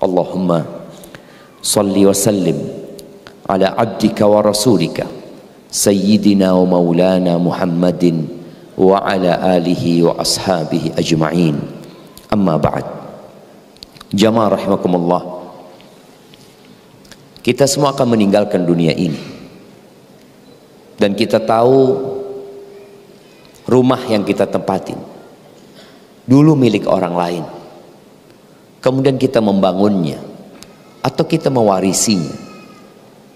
Allahumma salli wa sallim ala abdika wa rasulika sayyidina wa maulana Muhammadin wa ala alihi wa ashabihi ajma'in. Amma ba'd. Jamaah rahimakumullah, kita semua akan meninggalkan dunia ini, dan kita tahu rumah yang kita tempatin dulu milik orang lain, kemudian kita membangunnya atau kita mewarisinya,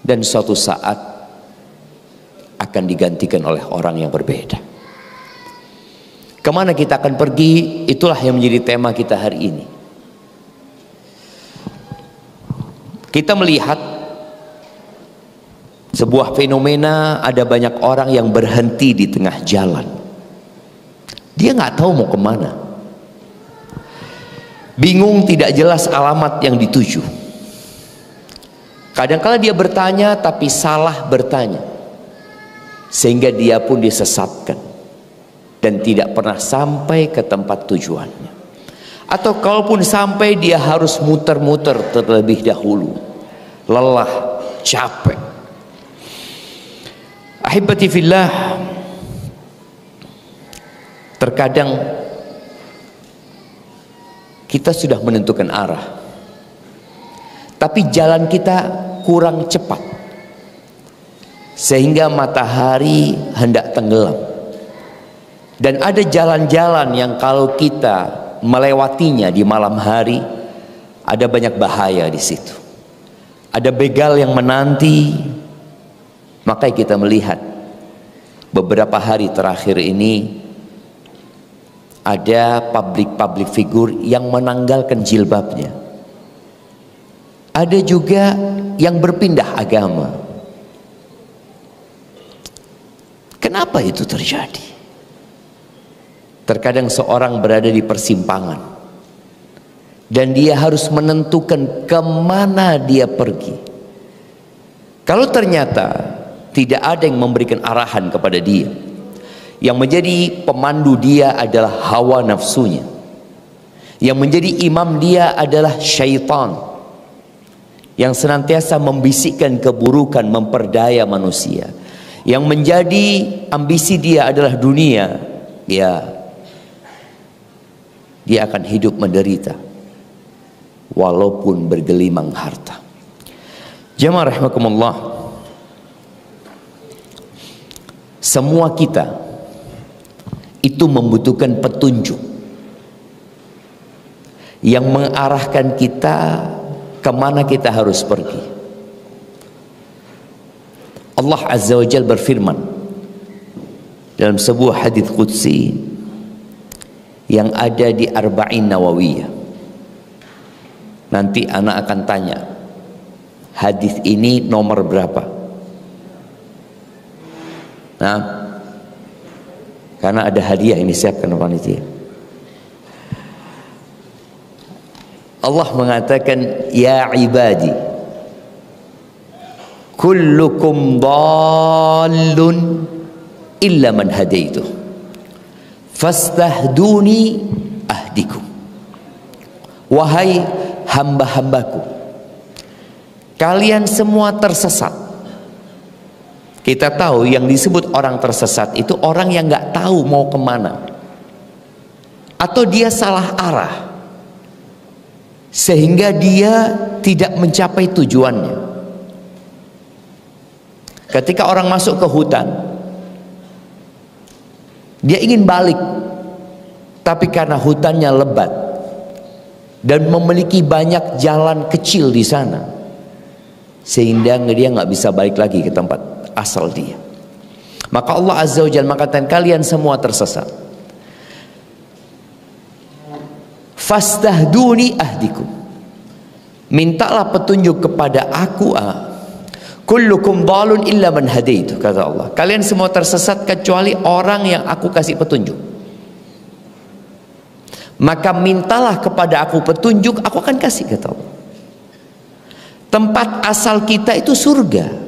dan suatu saat akan digantikan oleh orang yang berbeda. Kemana kita akan pergi? Itulah yang menjadi tema kita hari ini. Kita melihat sebuah fenomena, ada banyak orang yang berhenti di tengah jalan. Dia nggak tahu mau kemana, bingung, tidak jelas alamat yang dituju. Kadang-kala dia bertanya tapi salah bertanya, sehingga dia pun disesatkan dan tidak pernah sampai ke tempat tujuannya. Atau kalaupun sampai, dia harus muter-muter terlebih dahulu, lelah, capek. Ahibati fillah, terkadang kita sudah menentukan arah, tapi jalan kita kurang cepat, sehingga matahari hendak tenggelam. Dan ada jalan-jalan yang kalau kita melewatinya di malam hari, ada banyak bahaya di situ. Ada begal yang menanti. Makanya kita melihat beberapa hari terakhir ini ada public figure yang menanggalkan jilbabnya. Ada juga yang berpindah agama. Kenapa itu terjadi? Terkadang seorang berada di persimpangan dan dia harus menentukan kemana dia pergi. Kalau ternyata tidak ada yang memberikan arahan kepada dia, yang menjadi pemandu dia adalah hawa nafsunya, yang menjadi imam dia adalah syaitan, yang senantiasa membisikkan keburukan, memperdaya manusia, yang menjadi ambisi dia adalah dunia, dia akan hidup menderita walaupun bergelimang harta. Jamaah rahimakumullah, semua kita itu membutuhkan petunjuk yang mengarahkan kita kemana kita harus pergi. Allah Azza wa Jalla berfirman dalam sebuah hadits qudsi yang ada di Arba'in Nawawiyah. Nanti anak akan tanya, hadis ini nomor berapa? Nah, karena ada hadiah yang disiapkan panitia. Allah mengatakan, ya ibadi, kullukum dhallun illa man hadaituh, fastahduni ahdikum. Wahai hamba-hambaku, kalian semua tersesat. Kita tahu yang disebut orang tersesat itu orang yang nggak tahu mau kemana, atau dia salah arah sehingga dia tidak mencapai tujuannya. Ketika orang masuk ke hutan, dia ingin balik, tapi karena hutannya lebat dan memiliki banyak jalan kecil di sana, sehingga dia nggak bisa balik lagi ke tempat asal dia. Maka Allah Azza wa Jalla mengatakan, kalian semua tersesat. Fastahduni ahdikum, mintalah petunjuk kepada aku. Kullukum dhalun illa man hadaitu, kata Allah. Kalian semua tersesat kecuali orang yang aku kasih petunjuk. Maka mintalah kepada aku petunjuk, aku akan kasih, kata Allah. Tempat asal kita itu surga.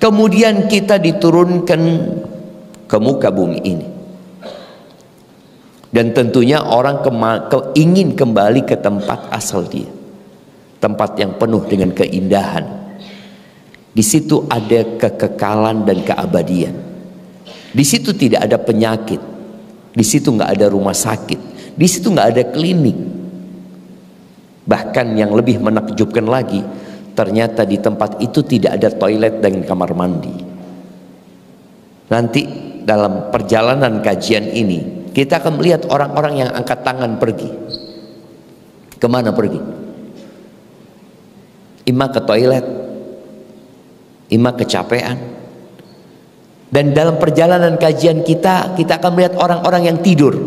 Kemudian kita diturunkan ke muka bumi ini. Dan tentunya orang ingin kembali ke tempat asal dia, tempat yang penuh dengan keindahan. Di situ ada kekekalan dan keabadian. Di situ tidak ada penyakit. Di situ nggak ada rumah sakit. Di situ nggak ada klinik. Bahkan yang lebih menakjubkan lagi, ternyata di tempat itu tidak ada toilet dan kamar mandi. Nanti dalam perjalanan kajian ini kita akan melihat orang-orang yang angkat tangan pergi. Kemana pergi? Ima ke toilet, ima kecapean. Dan dalam perjalanan kajian kita akan melihat orang-orang yang tidur.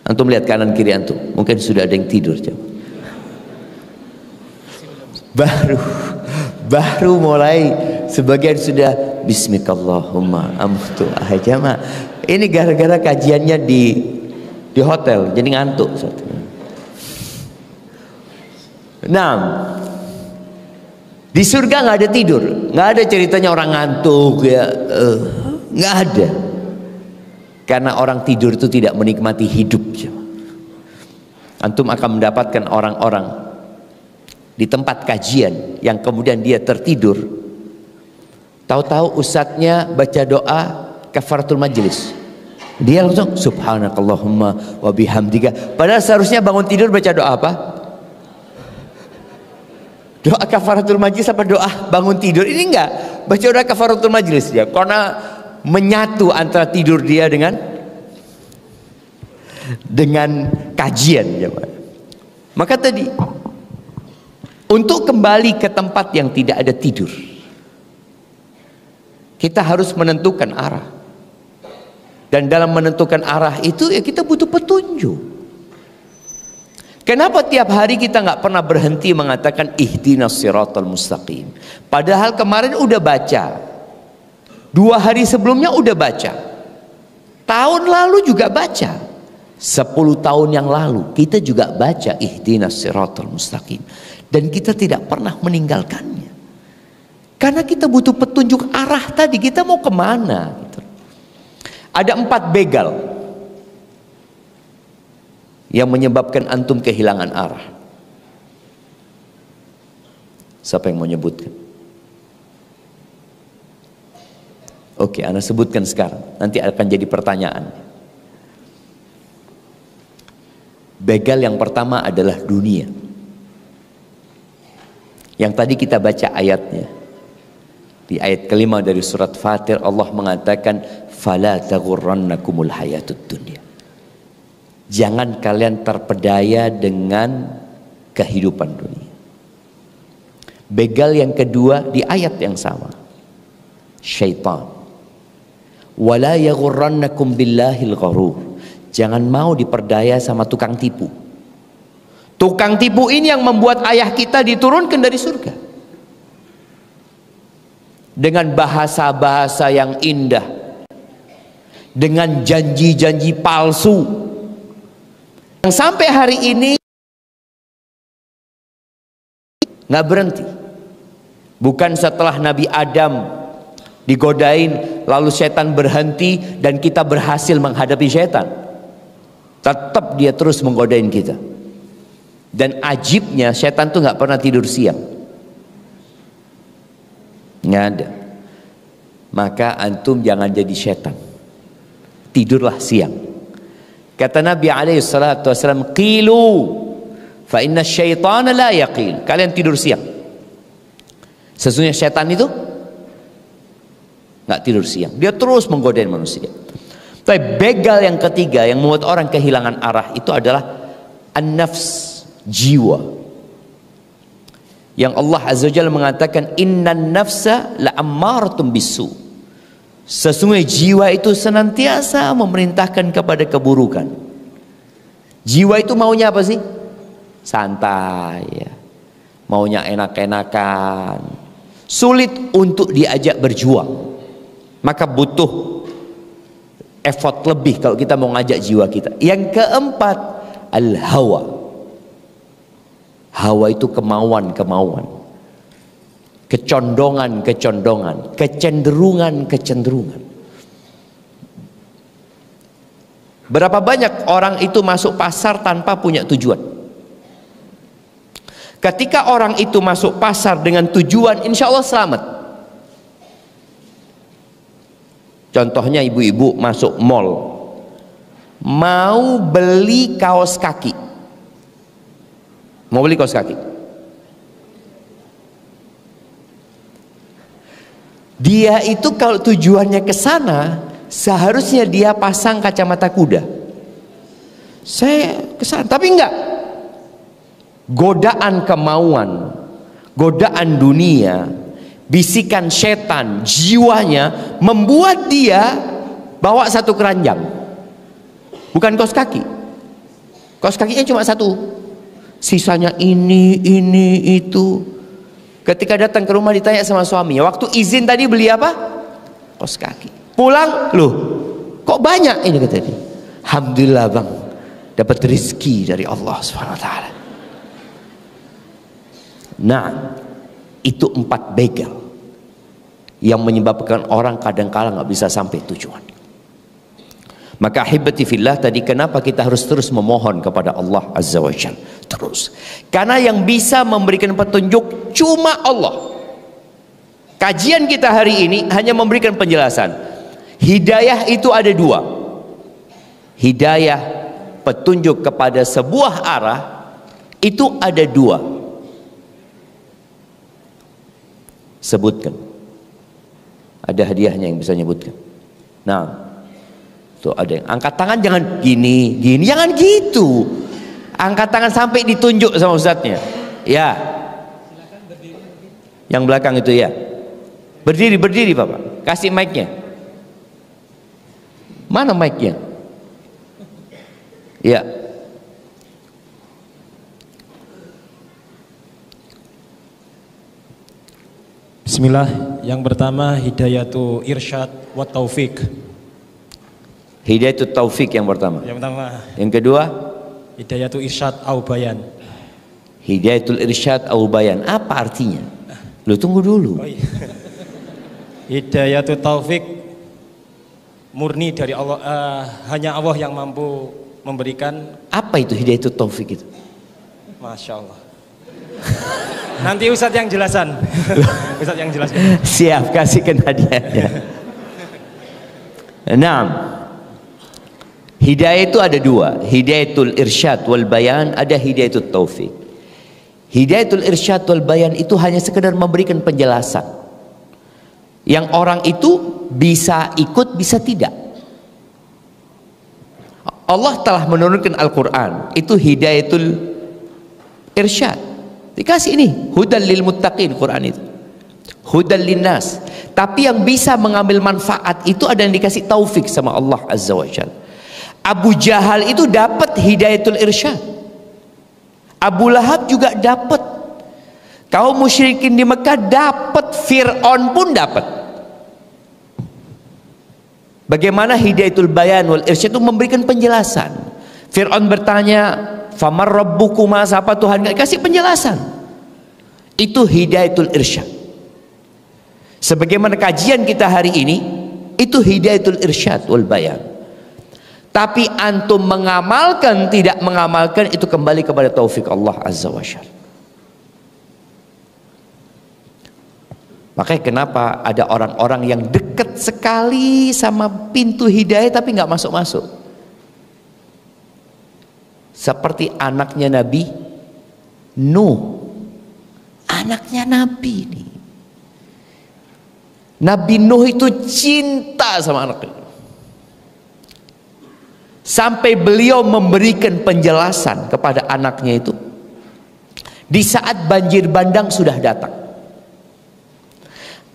Antum lihat kanan kiri antum, mungkin sudah ada yang tidur. Baru mulai, sebagian sudah Bismillahumma amtu ahjama. Ini gara-gara kajiannya di hotel, jadi ngantuk. Nah, di surga nggak ada tidur, nggak ada ceritanya orang ngantuk ya, nggak ada. Karena orang tidur itu tidak menikmati hidup. Antum akan mendapatkan orang-orang di tempat kajian yang kemudian dia tertidur. Tahu-tahu ustadznya baca doa kafaratul majlis, dia langsung subhanakallahumma wa bihamdika. Padahal seharusnya bangun tidur baca doa apa? Doa kafaratul majlis apa doa bangun tidur? Ini enggak, baca doa kafaratul majlis dia, karena menyatu antara tidur dia dengan kajian. Maka tadi untuk kembali ke tempat yang tidak ada tidur, kita harus menentukan arah. Dan dalam menentukan arah itu ya kita butuh petunjuk. Kenapa tiap hari kita nggak pernah berhenti mengatakan ihdinas siratal mustaqim? Padahal kemarin udah baca, 2 hari sebelumnya udah baca, tahun lalu juga baca, 10 tahun yang lalu kita juga baca ihdinas siratal mustaqim. Dan kita tidak pernah meninggalkannya. Karena kita butuh petunjuk arah tadi, kita mau kemana gitu. Ada 4 begal yang menyebabkan antum kehilangan arah. Siapa yang mau nyebutkan? Oke, Anda sebutkan sekarang, nanti akan jadi pertanyaan. Begal yang pertama adalah dunia. Yang tadi kita baca ayatnya, di ayat kelima dari surat Fatir, Allah mengatakan fala taghurrannakumul hayatud dunya. Jangan kalian terpedaya dengan kehidupan dunia. Begal yang kedua di ayat yang sama, syaitan. Wala yaghurrannakum billahil gharur. Jangan mau diperdaya sama tukang tipu. Tukang tipu ini yang membuat ayah kita diturunkan dari surga. Dengan bahasa-bahasa yang indah, dengan janji-janji palsu, yang sampai hari ini nggak berhenti. Bukan setelah Nabi Adam digodain lalu setan berhenti dan kita berhasil menghadapi setan, tetap dia terus menggodain kita. Dan ajibnya setan tuh nggak pernah tidur siang, nggak ada. Maka antum jangan jadi setan, tidurlah siang. Kata Nabi SAW, qilu fa inna syaitana la yaqil. Kalian tidur siang, sesungguhnya setan itu nggak tidur siang, dia terus menggodain manusia. Tapi begal yang ketiga yang membuat orang kehilangan arah itu adalah an-nafs, jiwa. Yang Allah Azza wa Jalla mengatakan innan nafsa la'ammaratun bisu. Sesungguhnya jiwa itu senantiasa memerintahkan kepada keburukan. Jiwa itu maunya apa sih? Santai ya. Maunya enak-enakan. Sulit untuk diajak berjuang. Maka butuh effort lebih kalau kita mau ngajak jiwa kita. Yang keempat, al-hawa. Hawa itu kemauan-kemauan, kecondongan-kecondongan, kecenderungan-kecenderungan. Berapa banyak orang itu masuk pasar tanpa punya tujuan? Ketika orang itu masuk pasar dengan tujuan, insya Allah selamat. Contohnya ibu-ibu masuk mall, mau beli kaos kaki. Mau beli kaos kaki. Dia itu kalau tujuannya ke sana, seharusnya dia pasang kacamata kuda. Saya ke sana, tapi enggak. Godaan kemauan, godaan dunia, bisikan setan, jiwanya membuat dia bawa satu keranjang. Bukan kaos kaki. Kaos kakinya cuma satu. Sisanya ini, itu. Ketika datang ke rumah ditanya sama suaminya, waktu izin tadi beli apa? Kaos kaki. Pulang, loh, kok banyak ini kata dia. Alhamdulillah bang, dapat rezeki dari Allah Subhanahu Wa Taala. Nah, itu 4 begal yang menyebabkan orang kadang-kala nggak bisa sampai tujuan. Maka ahibati fillah, tadi kenapa kita harus terus memohon kepada Allah Azza wa Jalla? Terus, karena yang bisa memberikan petunjuk cuma Allah. Kajian kita hari ini hanya memberikan penjelasan. Hidayah itu ada 2. Hidayah petunjuk kepada sebuah arah itu ada 2. Sebutkan. Ada hadiahnya yang bisa nyebutkan. Nah, tuh ada yang angkat tangan, jangan gini, jangan gitu. Angkat tangan sampai ditunjuk sama ustadznya. Ya. Yang belakang itu ya. Berdiri Bapak. Kasih mic-nya. Mana mic-nya? Ya. Bismillah. Yang pertama Hidayatu Irsyad wa Taufik. Hidayatu Taufik yang pertama. Yang kedua Hidayatu Irsyad au Bayan. Hidayatul Irsyad au Bayan. Apa artinya? Lu tunggu dulu. Oh, iya. Hidayatu Taufik murni dari Allah, hanya Allah yang mampu memberikan. Apa itu Hidayatul Taufik itu? Masya Allah. Nanti Ustadz yang jelasan. Ustadz yang jelaskan. Siap, kasihkan hadiahnya. Nah, hidayah itu ada 2. Hidayatul Irsyad wal Bayan, ada Hidayatul Taufik. Hidayatul Irsyad wal Bayan itu hanya sekedar memberikan penjelasan. Yang orang itu bisa ikut, bisa tidak. Allah telah menurunkan Al-Quran. Itu Hidayatul Irsyad. Dikasih ini hudal lil muttaqin, Quran itu hudal linnas. Tapi yang bisa mengambil manfaat itu ada yang dikasih taufik sama Allah Azza wa Jalla. Abu Jahal itu dapat Hidayatul Irsyad. Abu Lahab juga dapat. Kaum musyrikin di Mekah dapat. Fir'aun pun dapat. Bagaimana Hidayatul Bayan wal Irsyad itu memberikan penjelasan. Fir'aun bertanya, famar rabbukuma, siapa Tuhan? Kasih penjelasan. Itu Hidayatul Irsyad. Sebagaimana kajian kita hari ini, itu Hidayatul Irsyad wal Bayan. Tapi antum mengamalkan, tidak mengamalkan, itu kembali kepada taufik Allah Azza wa Jalla. Makanya kenapa ada orang-orang yang dekat sekali sama pintu hidayah tapi nggak masuk-masuk. Seperti anaknya Nabi Nuh. Anaknya Nabi ini. Nabi Nuh itu cinta sama anaknya. Sampai beliau memberikan penjelasan kepada anaknya itu. Di saat banjir bandang sudah datang.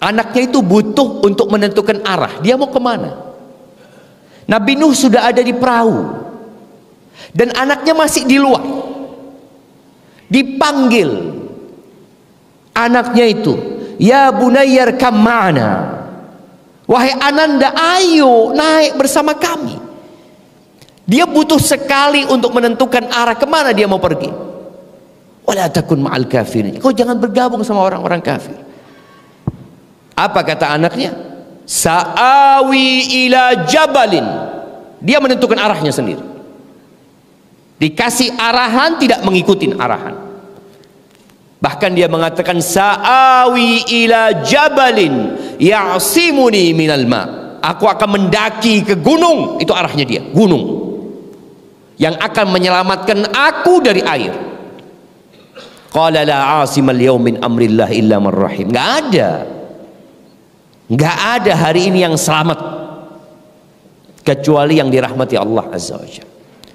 Anaknya itu butuh untuk menentukan arah. Dia mau kemana? Nabi Nuh sudah ada di perahu. Dan anaknya masih di luar. Dipanggil anaknya itu, ya bunayyar kam ma'ana. Wahai ananda, ayo naik bersama kami. Dia butuh sekali untuk menentukan arah kemana dia mau pergi. Wala takun ma'al kafirin. Kau jangan bergabung sama orang-orang kafir. Apa kata anaknya? Sa'awi ila jabalin Dia menentukan arahnya sendiri. Dikasih arahan, tidak mengikuti arahan. Bahkan dia mengatakan, sa'awi ila jabalin ya'simuni minal ma. Aku akan mendaki ke gunung. Itu arahnya dia, gunung yang akan menyelamatkan aku dari air. Qala la 'asimal yaum min amrillah illa man rahim. Enggak ada hari ini yang selamat kecuali yang dirahmati Allah Azza wa Jalla.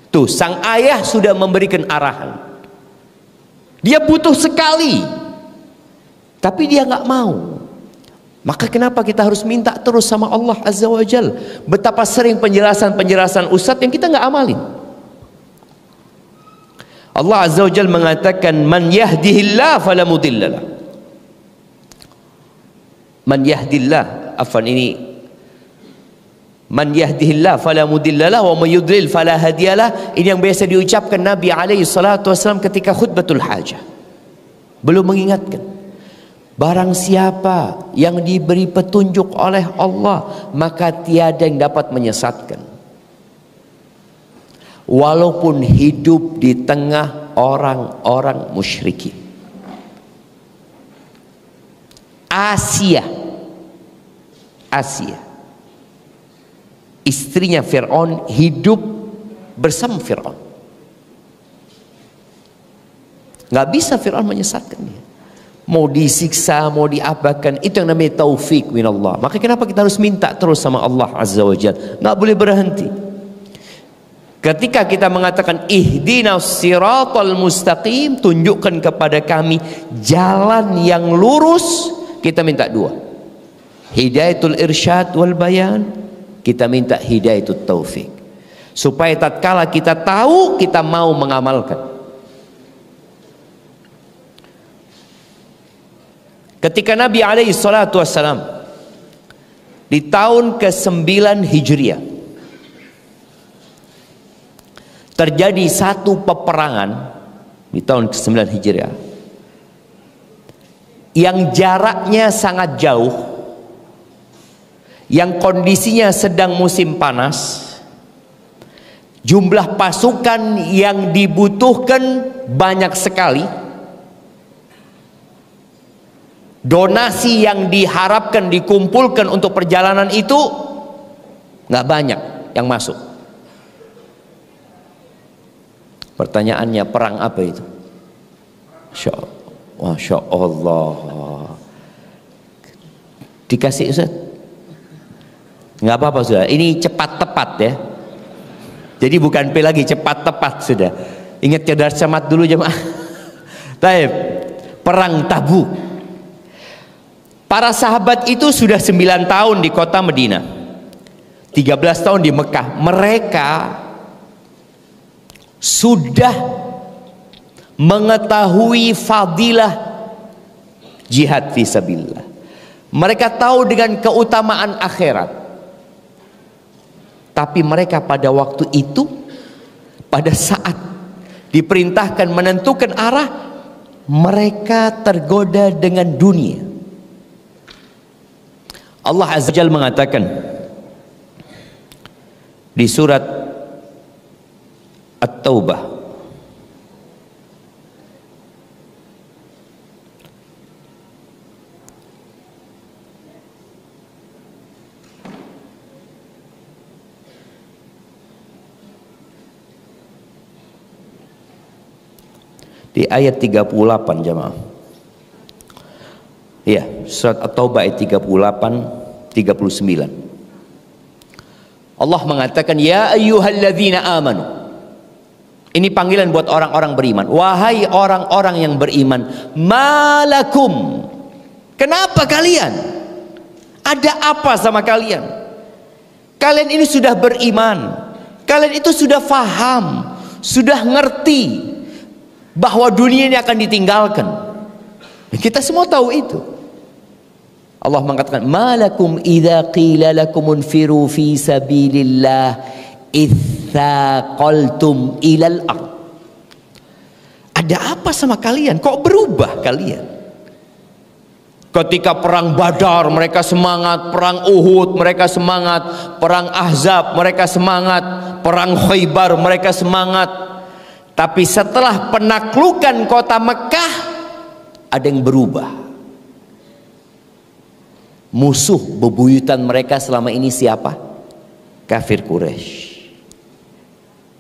Tuh, sang ayah sudah memberikan arahan. Dia butuh sekali, tapi dia nggak mau. Maka kenapa kita harus minta terus sama Allah Azza wa Jalla? Betapa sering penjelasan-penjelasan ustadz yang kita nggak amalin. Allah Azza wa Jalla mengatakan, man yahdihillah fala mudhillalah. Man yahdillah, man yahdihillah fala mudhillalah wa may yudlil fala hadiyalah. Ini yang biasa diucapkan Nabi alaihi salatu wasallam ketika khutbatul hajah. Belum mengingatkan, barang siapa yang diberi petunjuk oleh Allah, maka tiada yang dapat menyesatkan, walaupun hidup di tengah orang-orang musyrikin. Asia, istrinya Fir'aun, hidup bersama Fir'aun. Nggak bisa Fir'aun menyesatkan dia. Mau disiksa, mau diapakan, itu yang namanya taufik minallah. Maka kenapa kita harus minta terus sama Allah Azza wa Jalla? Nggak boleh berhenti. Ketika kita mengatakan ihdinas siratal mustaqim, tunjukkan kepada kami jalan yang lurus, kita minta dua, hidayatul irsyad wal bayan, kita minta hidayatul taufik, supaya tatkala kita tahu, kita mau mengamalkan. Ketika Nabi alaihi salatu wassalam di tahun ke-9 Hijriah terjadi satu peperangan di tahun ke-9 Hijriah yang jaraknya sangat jauh, yang kondisinya sedang musim panas, jumlah pasukan yang dibutuhkan banyak sekali, donasi yang diharapkan dikumpulkan untuk perjalanan itu nggak banyak yang masuk. Pertanyaannya, perang apa itu? Masya Allah. Dikasih Ustaz? Nggak apa-apa sudah. Ini cepat tepat ya. Jadi bukan P lagi, cepat tepat sudah. Ingat cerdas cermat dulu jemaah. Taib. Perang Tabuk. Para sahabat itu sudah 9 tahun di kota Madinah, 13 tahun di Mekah. Mereka sudah mengetahui fadilah jihad fisabilillah. Mereka tahu dengan keutamaan akhirat. Tapi mereka pada waktu itu, pada saat diperintahkan menentukan arah, mereka tergoda dengan dunia. Allah Azza wa Jalla mengatakan di surat At-Taubah, di ayat 38 jemaah. Ya, surat At-Taubah ayat 38 39. Allah mengatakan, ya ayyuhalladzina amanu. Ini panggilan buat orang-orang beriman. Wahai orang-orang yang beriman, malakum, kenapa kalian? Ada apa sama kalian? Kalian ini sudah beriman, kalian itu sudah faham, sudah ngerti bahwa dunia ini akan ditinggalkan. Kita semua tahu itu. Allah mengatakan, malakum idza qila lakum unfiru fi sabilillah itsaqaltum ilal ard. Ada apa sama kalian? Kok berubah kalian? Ketika perang Badar mereka semangat, perang Uhud mereka semangat, perang Ahzab mereka semangat, perang Khaybar mereka semangat. Tapi setelah penaklukan kota Mekah ada yang berubah. Musuh bebuyutan mereka selama ini siapa? Kafir Quraisy.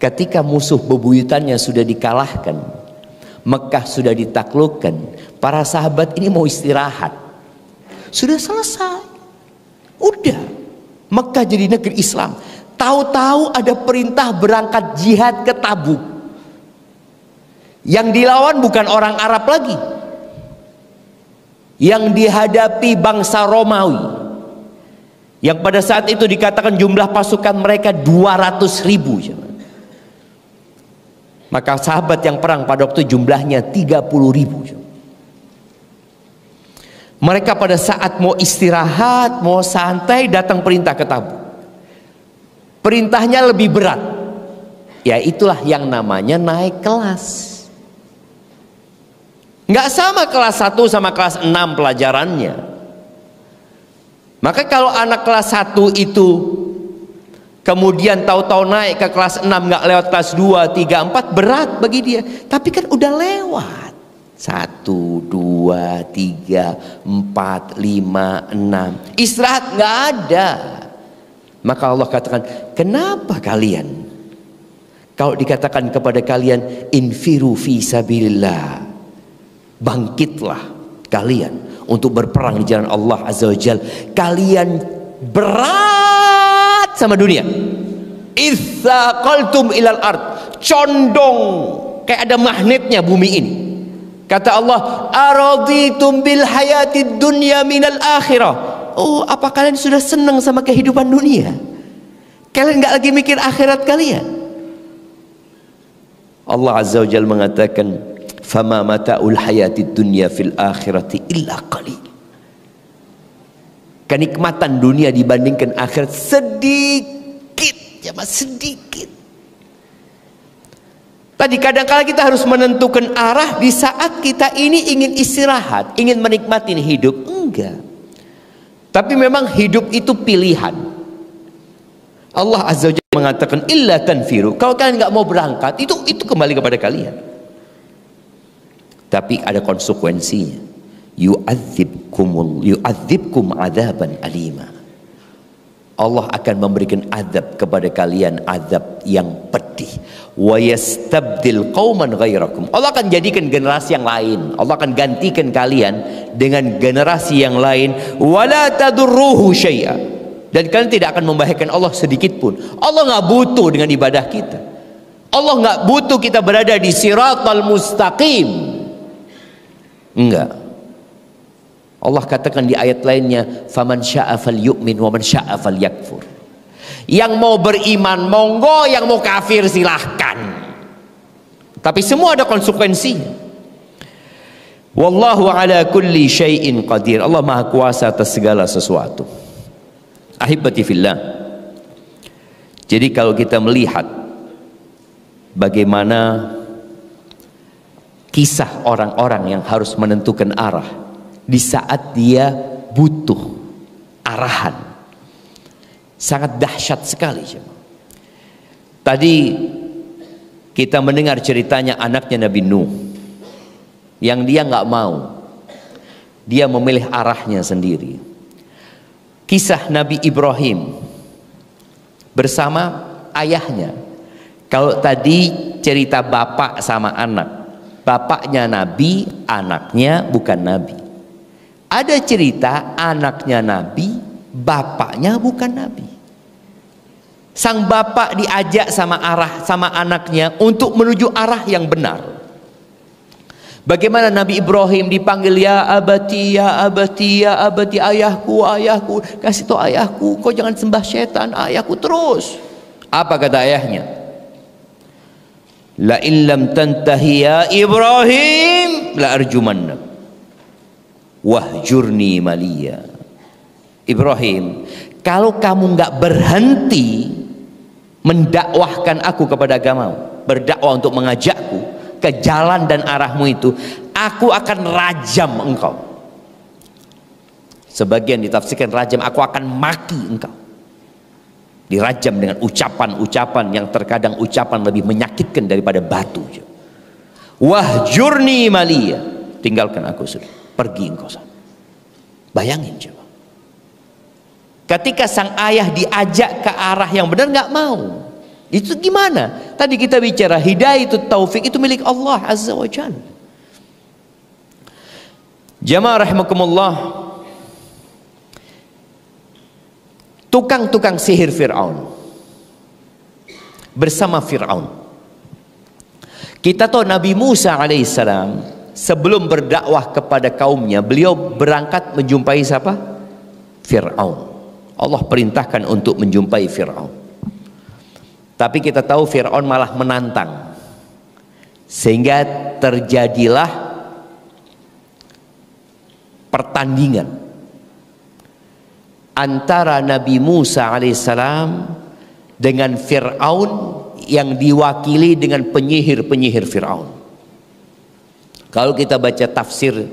Ketika musuh bebuyutannya sudah dikalahkan, Mekah sudah ditaklukkan, para sahabat ini mau istirahat. Sudah selesai. Udah. Mekah jadi negeri Islam. Tahu-tahu ada perintah berangkat jihad ke Tabuk. Yang dilawan bukan orang Arab lagi. Yang dihadapi bangsa Romawi. Yang pada saat itu dikatakan jumlah pasukan mereka 200.000. Maka sahabat yang perang pada waktu jumlahnya 30.000. Mereka pada saat mau istirahat, mau santai, datang perintah ke Tabuk. Perintahnya lebih berat. Ya itulah yang namanya naik kelas. Nggak sama kelas 1 sama kelas 6 pelajarannya. Maka kalau anak kelas 1 itu kemudian tahu-tahu naik ke kelas 6 nggak lewat kelas 2, 3, 4, berat bagi dia. Tapi kan udah lewat. 1, 2, 3, 4, 5, 6. Istirahat nggak ada. Maka Allah katakan, kenapa kalian kalau dikatakan kepada kalian infiru fi sabilillah, bangkitlah kalian untuk berperang di jalan Allah Azza wa Jalla, kalian berat sama dunia. Itsaqaltum ilal ard, condong kayak ada magnetnya bumi ini. Kata Allah, araditum bil hayatid dunya minal akhirah. Oh, apa kalian sudah senang sama kehidupan dunia? Kalian nggak lagi mikir akhirat kalian? Allah Azza wa Jalla mengatakan, fama mata'ul hayatid dunya fil akhirati illa qalil. Kenikmatan dunia dibandingkan akhirat sedikit, cuma sedikit. Tadi kadang-kala kita harus menentukan arah di saat kita ini ingin istirahat, ingin menikmati hidup. Enggak. Tapi memang hidup itu pilihan. Allah Azza wa Jalla mengatakan illa tanfiru. Kalau kalian nggak mau berangkat, itu kembali kepada kalian. Tapi ada konsekuensinya. Yu'adzibkum adzaban alima. Allah akan memberikan azab kepada kalian, azab yang pedih. Wa yastabdil qauman ghairakum. Allah akan jadikan generasi yang lain. Allah akan gantikan kalian dengan generasi yang lain. Wala tadurruhu syai'a. Dan kalian tidak akan membahayakan Allah sedikit pun. Allah nggak butuh dengan ibadah kita. Allah nggak butuh kita berada di siratal mustaqim. Enggak. Allah katakan di ayat lainnya, faman syaa falyu'min wa man syaa falyakfur. Yang mau beriman monggo, yang mau kafir silahkan. Tapi semua ada konsekuensinya. Wallahu ala kulli syai'in qadir. Allah Maha Kuasa atas segala sesuatu. Ahibati fillah. Jadi kalau kita melihat bagaimana kisah orang-orang yang harus menentukan arah di saat dia butuh arahan, sangat dahsyat sekali. Tadi kita mendengar ceritanya anaknya Nabi Nuh yang dia nggak mau, dia memilih arahnya sendiri. Kisah Nabi Ibrahim bersama ayahnya. Kalau tadi cerita bapak sama anak, bapaknya Nabi, anaknya bukan Nabi. Ada cerita anaknya Nabi, bapaknya bukan Nabi. Sang bapak diajak sama anaknya untuk menuju arah yang benar. Bagaimana Nabi Ibrahim dipanggil ya abati, ya abati, ya abati, ayahku, ayahku, kasih tahu ayahku, kau jangan sembah setan, ayahku terus. Apa kata ayahnya? La in lam tantahi ya Ibrahim la arjumannak wahjurni maliya. Ibrahim, kalau kamu nggak berhenti mendakwahkan aku kepada agamamu, berdakwah untuk mengajakku ke jalan dan arahmu itu, aku akan rajam engkau. Sebagian ditafsirkan rajam, aku akan maki engkau. Dirajam dengan ucapan-ucapan yang terkadang ucapan lebih menyakitkan daripada batu. Wahjurni maliya, tinggalkan aku sudah, pergi engkau sana. Bayangin coba, ketika sang ayah diajak ke arah yang benar nggak mau. Itu gimana? Tadi kita bicara hidayah itu, taufik itu milik Allah Azza wa Jalla. Jamaah rahimakumullah, tukang-tukang sihir Fir'aun bersama Fir'aun. Kita tahu Nabi Musa alaihissalam sebelum berdakwah kepada kaumnya, beliau berangkat menjumpai siapa? Fir'aun. Allah perintahkan untuk menjumpai Fir'aun. Tapi kita tahu Fir'aun malah menantang, sehingga terjadilah pertandingan antara Nabi Musa alaihissalam dengan Fir'aun yang diwakili dengan penyihir-penyihir Fir'aun. Kalau kita baca tafsir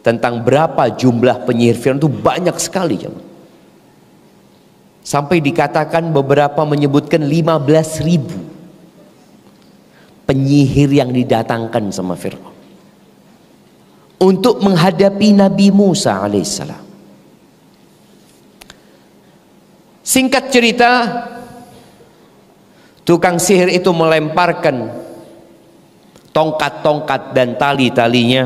tentang berapa jumlah penyihir Fir'aun, itu banyak sekali. Sampai dikatakan beberapa menyebutkan 15.000 penyihir yang didatangkan sama Fir'aun untuk menghadapi Nabi Musa alaihissalam. Singkat cerita, tukang sihir itu melemparkan tongkat-tongkat dan tali-talinya,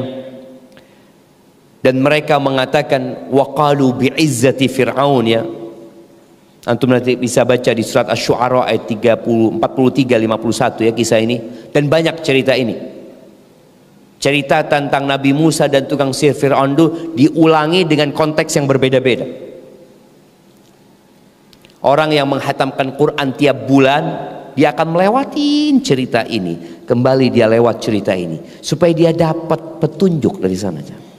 dan mereka mengatakan waqalu bi'izzati Fir'aun, ya. Antum nanti bisa baca di surat Asy-Syu'ara ayat 43-51 ya, kisah ini. Dan banyak cerita ini. Cerita tentang Nabi Musa dan tukang sihir Fir'aun itu diulangi dengan konteks yang berbeda-beda. Orang yang menghatamkan Quran tiap bulan, dia akan melewatin cerita ini, kembali dia lewat cerita ini, supaya dia dapat petunjuk dari sana.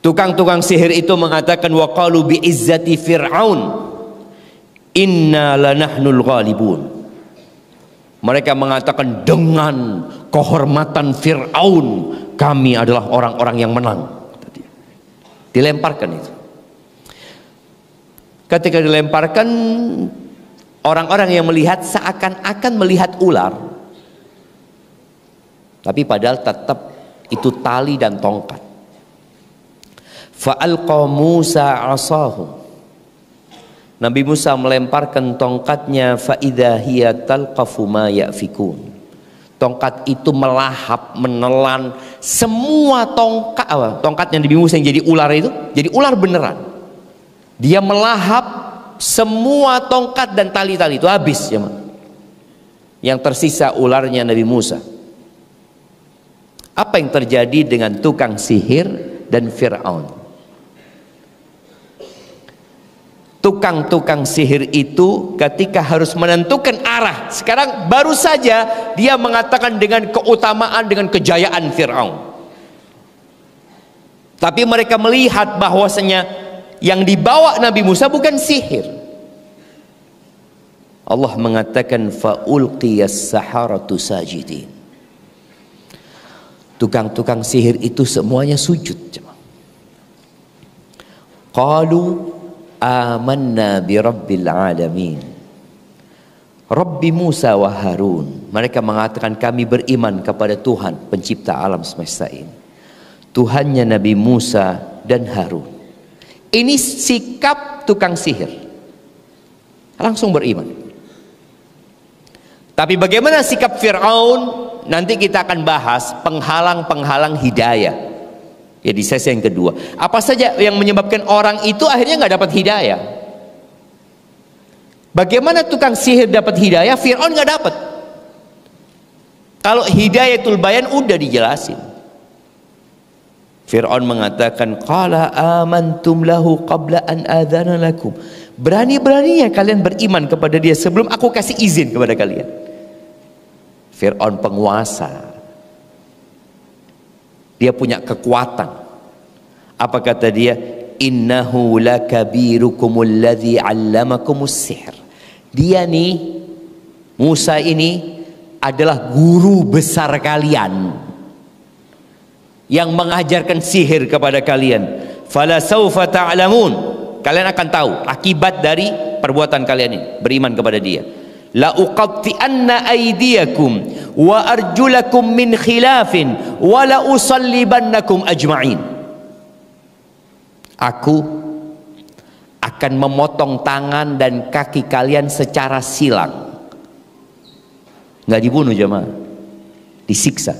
Tukang-tukang sihir itu mengatakan waqalu bi'izzati Fir'aun inna lanahnul ghalibun. Mereka mengatakan dengan kehormatan Fir'aun, kami adalah orang-orang yang menang. Dilemparkan itu. Ketika dilemparkan, orang-orang yang melihat seakan-akan melihat ular, tapi padahal tetap itu tali dan tongkat. Fa'alqa Musa asahu, Nabi Musa melemparkan tongkatnya, fa'idha hiya talqafu ma ya'fikun. Tongkat itu melahap, menelan semua tongkatnya Nabi Musa yang jadi ular itu, jadi ular beneran. Dia melahap semua tongkat dan tali-tali itu, habis ya. Yang tersisa ularnya Nabi Musa. Apa yang terjadi dengan tukang sihir dan Fir'aun? Tukang-tukang sihir itu ketika harus menentukan arah, sekarang baru saja dia mengatakan dengan keutamaan, dengan kejayaan Fir'aun. Tapi mereka melihat bahwasanya yang dibawa Nabi Musa bukan sihir. Allah mengatakan fa'ulqiyas saharatu sajidin. Tukang-tukang sihir itu semuanya sujud. Qalu amanna bi rabbil alamin, Rabbi Musa wa Harun. Mereka mengatakan kami beriman kepada Tuhan pencipta alam semesta ini, Tuhannya Nabi Musa dan Harun. Ini sikap tukang sihir, langsung beriman. Tapi bagaimana sikap Fir'aun? Nanti kita akan bahas penghalang-penghalang hidayah ya di sesi yang kedua. Apa saja yang menyebabkan orang itu akhirnya nggak dapat hidayah? Bagaimana tukang sihir dapat hidayah, Fir'aun nggak dapat? Kalau hidayatul bayan udah dijelasin. Fir'aun mengatakan qala amantum lahu qabla an adzana lakum. Berani-beraninya kalian beriman kepada dia sebelum aku kasih izin kepada kalian. Fir'aun penguasa, dia punya kekuatan. Apa kata dia? Innahu lakabirukumul ladzi 'allamakumus sihr. Dia nih, Musa ini adalah guru besar kalian yang mengajarkan sihir kepada kalian. fala saufa ta'lamun. Kalian akan tahu akibat dari perbuatan kalian ini, beriman kepada dia. La uqatti'anna aydiyakum wa arjulakum min khilafin wa la usallibannakum ajma'in. Aku akan memotong tangan dan kaki kalian secara silang. Nggak dibunuh jemaah, disiksa,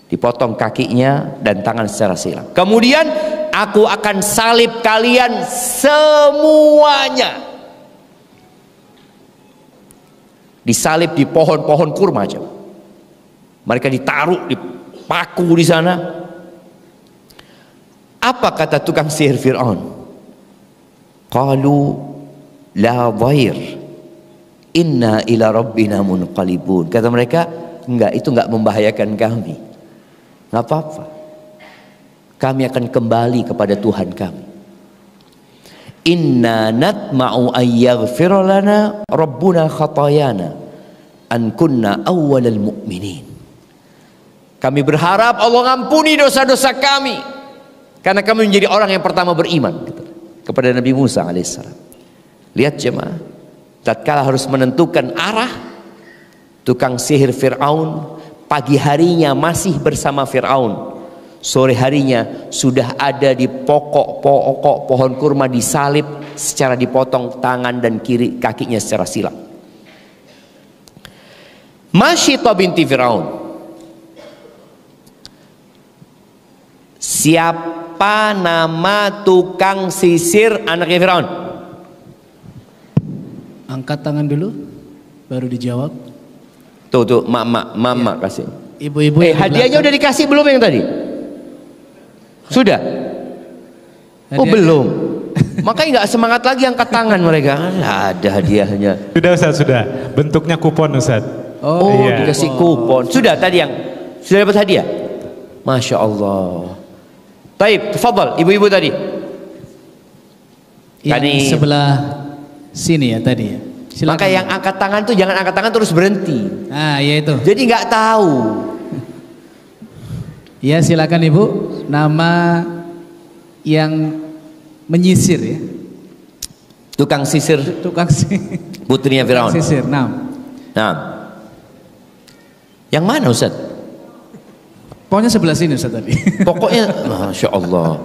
dipotong kakinya dan tangan secara silang. Kemudian aku akan salib kalian semuanya. Disalib di pohon-pohon kurma aja. Mereka ditaruh, dipaku di sana. Apa kata tukang sihir Fir'aun? Qalu la dhair inna ila rabbina munqalibun. Kata mereka, enggak, itu enggak membahayakan kami. Enggak apa-apa. Kami akan kembali kepada Tuhan kami. Inna natma'u ayyaghfira lana rabbuna khatayana an kunna awwalal mu'minin. Kami berharap Allah ngampuni dosa-dosa kami karena kami menjadi orang yang pertama beriman kepada Nabi Musa alaihissalam. Lihat jemaah, tatkala harus menentukan arah, tukang sihir Fir'aun pagi harinya masih bersama Fir'aun, sore harinya sudah ada di pokok-pokok pohon kurma, disalib secara dipotong tangan dan kiri kakinya secara silang. Masyitah binti Fir'aun. Siapa nama tukang sisir anaknya Fir'aun? Angkat tangan dulu, baru dijawab. Tuh, mama kasih. Ibu-ibu hadiahnya udah dikasih belum yang tadi? Sudah? Hadiahnya. Oh belum. Makanya nggak semangat lagi angkat tangan mereka. Ada hadiahnya. Sudah Ustaz, sudah. Bentuknya kupon Ustaz. Oh iya. Dikasih kupon. Sudah tadi yang sudah dapat hadiah. Masya Allah. Taib, tafadhal ibu-ibu tadi. Yang Tadi sebelah sini ya tadi ya. Silakan. Maka yang angkat tangan tuh jangan angkat tangan terus berhenti. Ah, ya itu. Jadi nggak tahu. Ya silakan Ibu. Nama yang menyisir ya. Tukang sisir Tukang sisir. putrinya Firaun. Sisir. Nah. Yang mana Ustaz? Pokoknya sebelah sini Ustaz tadi. Pokoknya Masya Allah.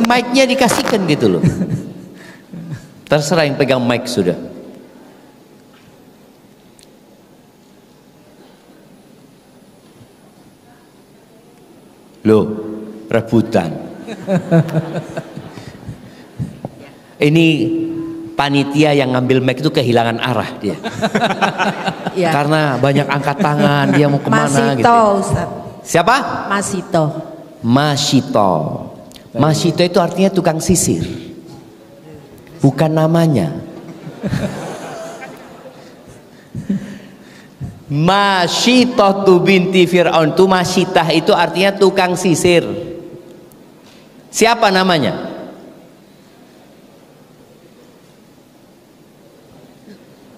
Mic-nya dikasihkan gitu loh. Terserah yang pegang mic sudah. Loh, rebutan. Ini panitia yang ngambil mic itu kehilangan arah dia. Ya. Karena banyak angkat tangan, dia mau kemana Masito, gitu. Ustaz. Siapa? Masito. Masyito. Masyito itu artinya tukang sisir. Bukan namanya. Masyitah tu binti Fir'aun tu, Masyitah itu artinya tukang sisir. Siapa namanya?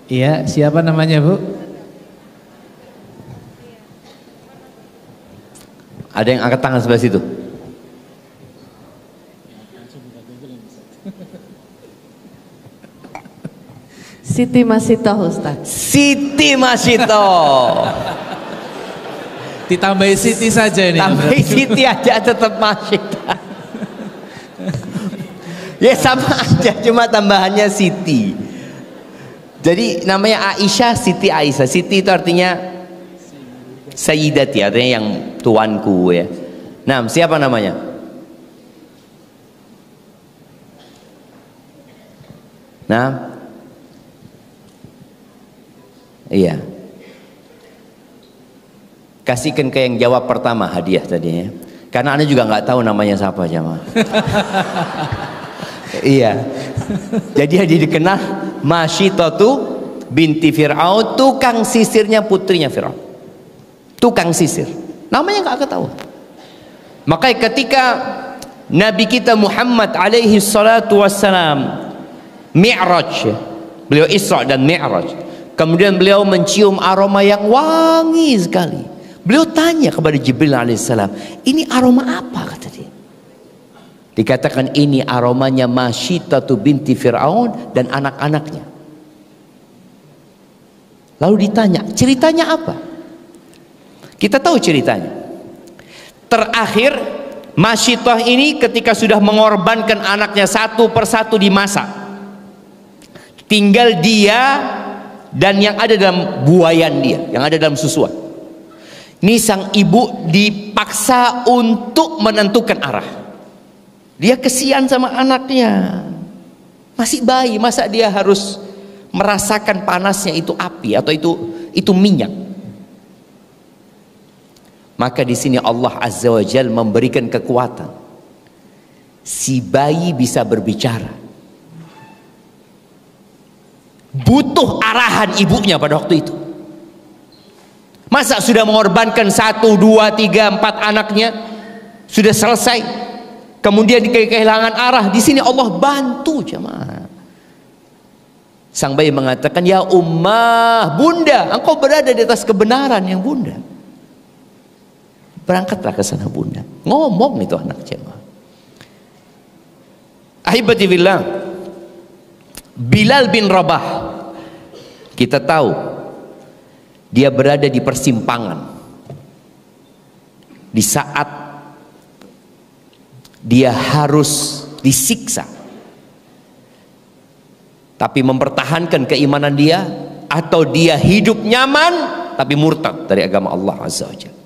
Iya, siapa namanya Bu? Ada yang angkat tangan sebelah situ. Siti Masito, Ustaz. Siti Masyito. Ditambahi Siti saja ini. Tambah Siti aja tetap Masyitah. Ya sama aja, cuma tambahannya Siti. Jadi namanya Aisyah, Siti Aisyah. Siti itu artinya Sayyidati, artinya yang tuanku ya. Nah, siapa namanya? Nah, iya. Kasihkan ke yang jawab pertama hadiah tadi ya. Karena Anda juga nggak tahu namanya siapa jamaah. Iya. Jadi dia dikenal Masyitatu binti Fir'aun, tukang sisirnya putrinya Fir'aun. Tukang sisir. Namanya nggak ketahuan. Makanya ketika Nabi kita Muhammad alaihi salatu wassalam Mi'raj, beliau Isra dan Mi'raj, kemudian beliau mencium aroma yang wangi sekali. Beliau tanya kepada Jibril alaihissalam, ini aroma apa kata dia? Dikatakan ini aromanya Masyitatu binti Fir'aun dan anak-anaknya. Lalu ditanya, ceritanya apa? Kita tahu ceritanya. Terakhir Masyitah ini ketika sudah mengorbankan anaknya satu persatu dimasak, tinggal dia dan yang ada dalam buayan dia, yang ada dalam susuan. Ini sang ibu dipaksa untuk menentukan arah. Dia kesian sama anaknya, masih bayi, masa dia harus merasakan panasnya itu api atau itu minyak. Maka di sini Allah Azza wa Jalla memberikan kekuatan. Si bayi bisa berbicara. Butuh arahan ibunya pada waktu itu. Masa sudah mengorbankan 1, 2, 3, 4 anaknya, sudah selesai, kemudian kehilangan arah. Di sini Allah bantu jemaah. Sang bayi mengatakan, ya ummah, bunda, engkau berada di atas kebenaran yang bunda. Berangkatlah ke sana bunda. Ngomong itu anak jemaah. Ahibati billah, Bilal bin Rabah, kita tahu dia berada di persimpangan di saat dia harus disiksa, tapi mempertahankan keimanan dia, atau dia hidup nyaman tapi murtad dari agama Allah Azza wa Jalla.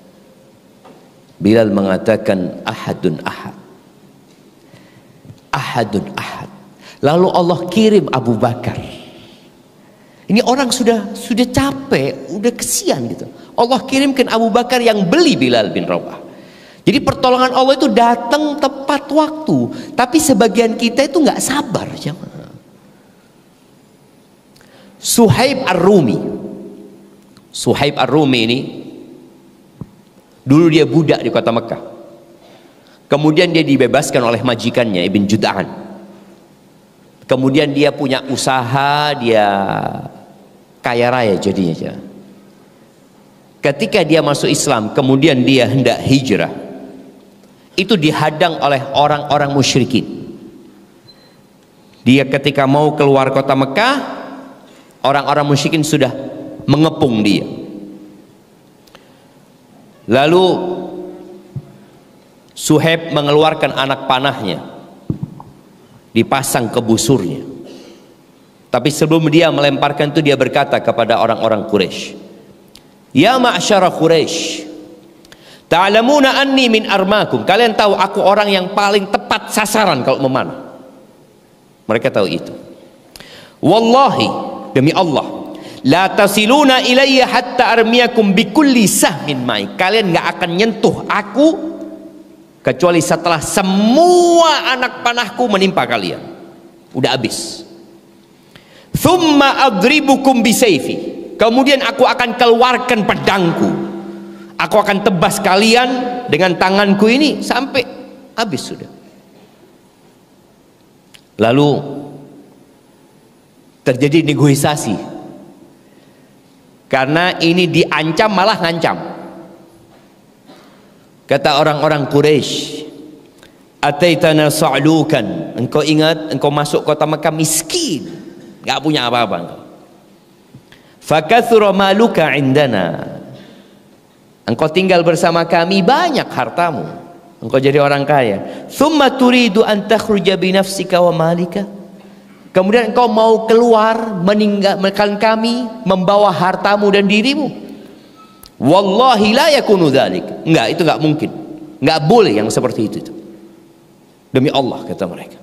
Bilal mengatakan ahadun ahad, ahadun ahad. Lalu Allah kirim Abu Bakar. Ini orang sudah capek, udah kesian gitu. Allah kirimkan Abu Bakar yang beli Bilal bin Rabah. Jadi pertolongan Allah itu datang tepat waktu. Tapi sebagian kita itu nggak sabar. Suhaib Ar-Rumi. Suhaib Ar-Rumi ini dulu dia budak di kota Mekah. Kemudian dia dibebaskan oleh majikannya Ibn Jud'an. Kemudian dia punya usaha, dia kaya raya jadinya. Ketika dia masuk Islam, kemudian dia hendak hijrah, itu dihadang oleh orang-orang musyrikin. Dia ketika mau keluar kota Mekah, orang-orang musyrikin sudah mengepung dia. Lalu Suhaib mengeluarkan anak panahnya, dipasang ke busurnya. Tapi sebelum dia melemparkan itu, dia berkata kepada orang-orang Quraisy, ya ma'syara Quraisy, ta'lamuna anni min armakum. Kalian tahu aku orang yang paling tepat sasaran kalau memanah. Mereka tahu itu. Wallahi, demi Allah, la tasiluna ilayya hatta armiyakum bikulli sahmin ma'i. Kalian nggak akan nyentuh aku kecuali setelah semua anak panahku menimpa kalian. Udah habis. Thumma adribukum bisayfi. Kemudian aku akan keluarkan pedangku. Aku akan tebas kalian dengan tanganku ini sampai habis sudah. Lalu terjadi negosiasi. Karena ini diancam malah ngancam. Kata orang-orang Quraisy, ataitana sa'lukan. Engkau ingat engkau masuk kota Mekah miskin, enggak punya apa-apa engkau. Fakathura maluka indana. Engkau tinggal bersama kami, banyak hartamu. Engkau jadi orang kaya. Thumma turidu an takhruja bi nafsika wa malika. Kemudian engkau mau keluar meninggalkan kami, membawa hartamu dan dirimu. Wallahi la yakunu dzalik. Enggak, itu enggak mungkin. Enggak boleh yang seperti itu. Demi Allah, kata mereka.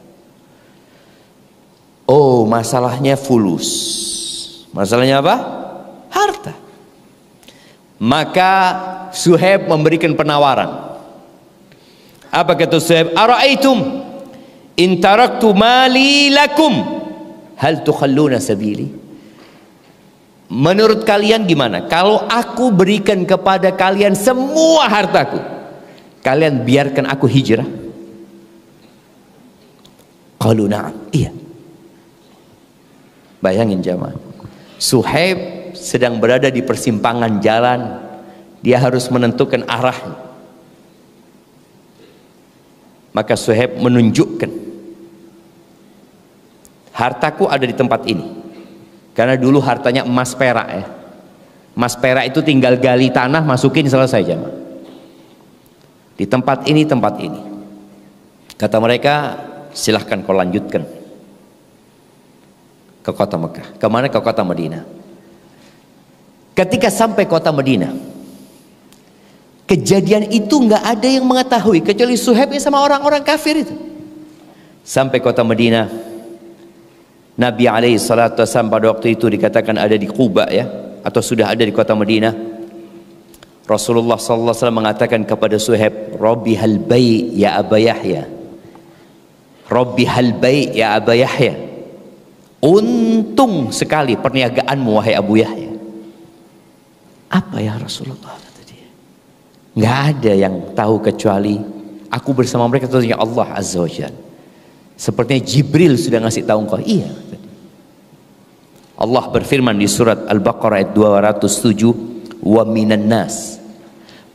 Oh, masalahnya fulus. Masalahnya apa? Harta. Maka Suhaib memberikan penawaran. Apa kata Suhaib? Ara'aitum in taraktu mali lakum hal tukhalluna sabili? Menurut kalian gimana? Kalau aku berikan kepada kalian semua hartaku, kalian biarkan aku hijrah? Qalu na'am. Iya. Bayangin jamaah, Suhaib sedang berada di persimpangan jalan. Dia harus menentukan arahnya. Maka Suhaib menunjukkan, hartaku ada di tempat ini. Karena dulu hartanya emas perak ya. Emas perak itu tinggal gali tanah, masukin, selesai jamaah. Di tempat ini, tempat ini. Kata mereka, silahkan kau lanjutkan ke kota Mekah. Kemana? Ke kota Madinah. Ketika sampai kota Madinah, kejadian itu nggak ada yang mengetahui kecuali Suhaib sama orang-orang kafir itu. Sampai kota Madinah, Nabi alaihi salatu wasallam pada waktu itu dikatakan ada di Quba ya, atau sudah ada di kota Madinah. Rasulullah sallallahu alaihi wasallam mengatakan kepada Suhaib, "Rabbi hal bai' ya Aba Yahya." Rabbi hal bai' ya Aba Yahya. Untung sekali perniagaanmu wahai Abu Yahya. Apa ya Rasulullah, kata dia. Nggak ada yang tahu kecuali aku bersama mereka, tentunya Allah Azza wa Jalla. Sepertinya Jibril sudah ngasih tahu engkau. Iya. Allah berfirman di surat Al-Baqarah ayat 207, wa minan nas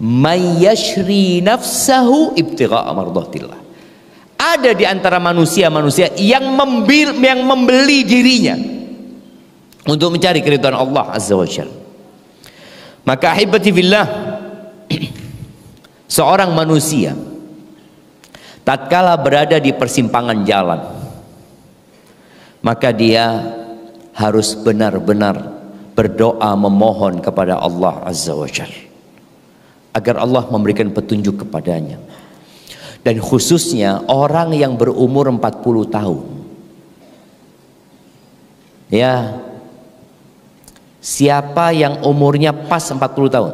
may yashri nafsahu ibtigha'a mardatillah. Ada di antara manusia-manusia yang membeli dirinya untuk mencari keridhaan Allah Azza wa Jalla. Maka ahibati fillah, seorang manusia tatkala berada di persimpangan jalan, maka dia harus benar-benar berdoa memohon kepada Allah Azza wa Jalla agar Allah memberikan petunjuk kepadanya. Dan khususnya orang yang berumur 40 tahun. Ya, siapa yang umurnya pas 40 tahun?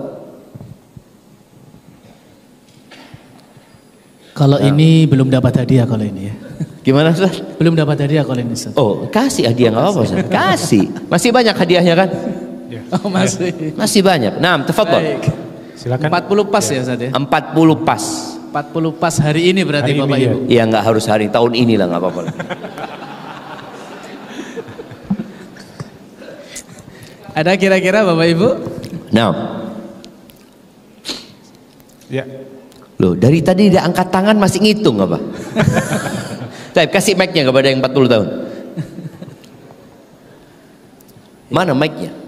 Kalau ini belum dapat hadiah kalau ini ya. Gimana Ustaz? Belum dapat hadiah kalau ini Ustaz. Oh, kasih hadiah nggak apa-apa Ustaz. Kasih. Masih banyak hadiahnya kan? Oh masih. Masih banyak. Nah, tafadhol. Baik. Silakan. 40 pas ya Ustaz ya. 40 pas. 40 pas hari ini berarti Hari Bapak ini, Ibu. Ya nggak harus hari, tahun ini lah nggak apa-apa. Ada kira-kira Bapak Ibu? Nah, Ya. loh dari tadi dia angkat tangan masih ngitung apa? Tapi kasih mic-nya kepada yang 40 tahun. Mana mic-nya?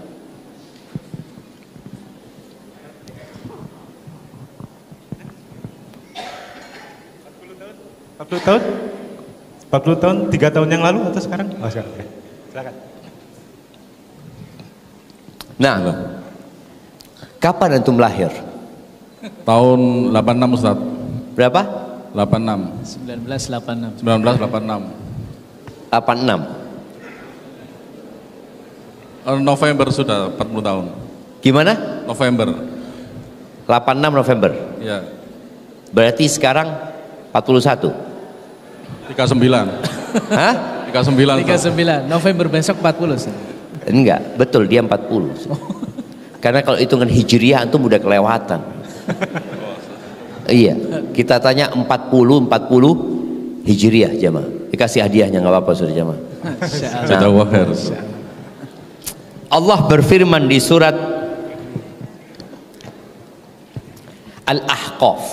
tahun? 40 tahun, 3 tahun yang lalu atau sekarang? Oh, sekarang. Oke. Silakan. Nah, kapan antum lahir? Tahun 86 Ustaz. Berapa? 86. 1986. 1986. 86. November sudah 40 tahun. Gimana? November. 86 November. Ya. Berarti sekarang 41. 39. Hah? 39. Ustaz. 39. November besok 40 Ustaz. Enggak, betul dia 40. Karena kalau hitungan hijriah antum udah kelewatan. Iya, kita tanya 40 hijriah jamaah. Dikasih hadiahnya nggak apa-apa sudah jamaah. Jazakallahu khair. Allah berfirman di surat Al-Ahqaf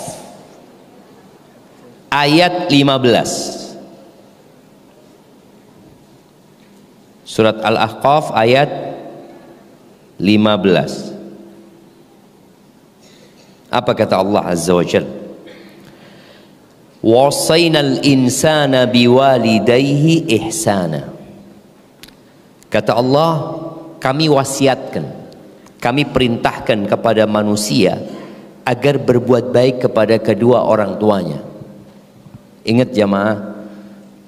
ayat 15. Surat Al-Ahqaf ayat 15. Apa kata Allah Azza wa Jalla? Wasainal insana biwalidayhi ihsana. Kata Allah, kami wasiatkan, kami perintahkan kepada manusia agar berbuat baik kepada kedua orang tuanya. Ingat jamaah,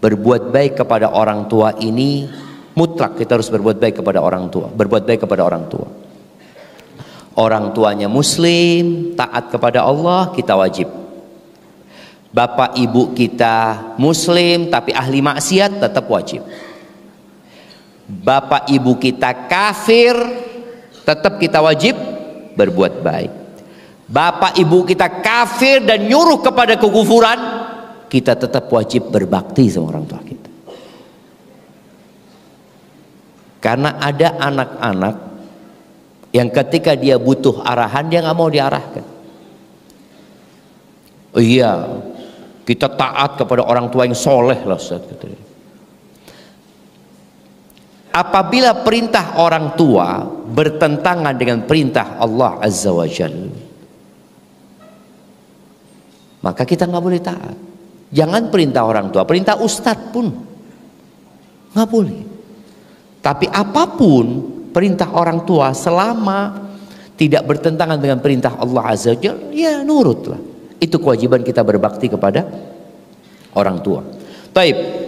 berbuat baik kepada orang tua ini mutlak, kita harus berbuat baik kepada orang tua, berbuat baik kepada orang tua. Orang tuanya muslim, taat kepada Allah, kita wajib. Bapak ibu kita muslim tapi ahli maksiat, tetap wajib. Bapak ibu kita kafir, tetap kita wajib berbuat baik. Bapak ibu kita kafir dan nyuruh kepada kekufuran, kita tetap wajib berbakti sama orang tua kita. Karena ada anak-anak yang ketika dia butuh arahan, dia nggak mau diarahkan. Oh iya, Kita taat kepada orang tua yang soleh lah Ustaz. Apabila perintah orang tua bertentangan dengan perintah Allah Azza wa Jalla, maka kita nggak boleh taat. Jangan perintah orang tua, perintah ustadz pun nggak boleh. Tapi apapun perintah orang tua selama tidak bertentangan dengan perintah Allah Azza wa Jalla, ya nurutlah. Itu kewajiban kita berbakti kepada orang tua. Taib.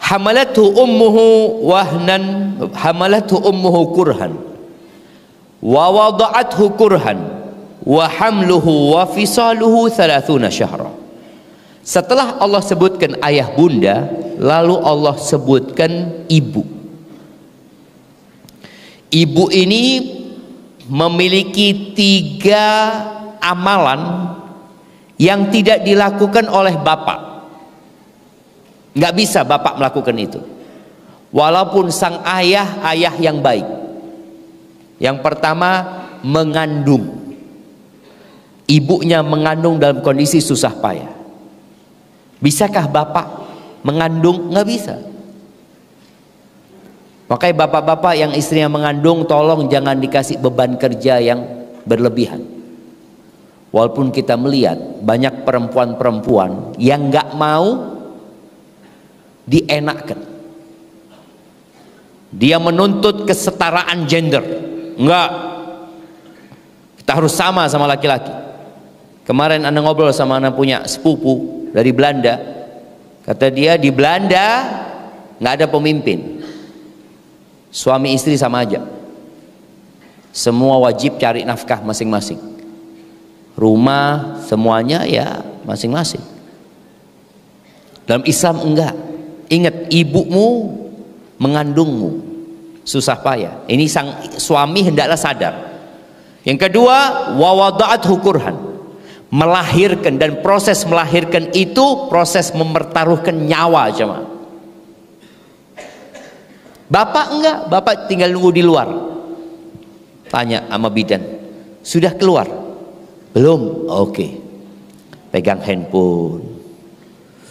Hamalathu ummuhu wahnan, hamalathu ummuhu kurhan, wa wada'athu kurhan, wa hamluhu wa fisaluhu 30 syahra. Setelah Allah sebutkan ayah bunda, lalu Allah sebutkan ibu. Ibu ini memiliki 3 amalan yang tidak dilakukan oleh bapak. Nggak bisa bapak melakukan itu, walaupun sang ayah yang baik. Yang pertama, mengandung. Ibunya mengandung dalam kondisi susah payah. Bisakah bapak mengandung? Nggak bisa. Makanya bapak-bapak yang istrinya mengandung, tolong jangan dikasih beban kerja yang berlebihan. Walaupun kita melihat banyak perempuan-perempuan yang nggak mau dienakkan. Dia menuntut kesetaraan gender. Enggak, kita harus sama laki-laki. Kemarin Anda ngobrol sama anak punya sepupu dari Belanda. Kata dia, di Belanda nggak ada pemimpin. Suami istri sama aja. Semua wajib cari nafkah masing-masing. Rumah semuanya ya masing-masing. Dalam Islam enggak. Ingat, ibumu mengandungmu susah payah. Ini sang suami hendaklah sadar. Yang kedua, wa wada'athu kurhan, melahirkan, dan proses melahirkan itu proses mempertaruhkan nyawa jemaah. Bapak enggak, bapak tinggal nunggu di luar. Tanya sama bidan, sudah keluar? Belum? Oke. Pegang handphone.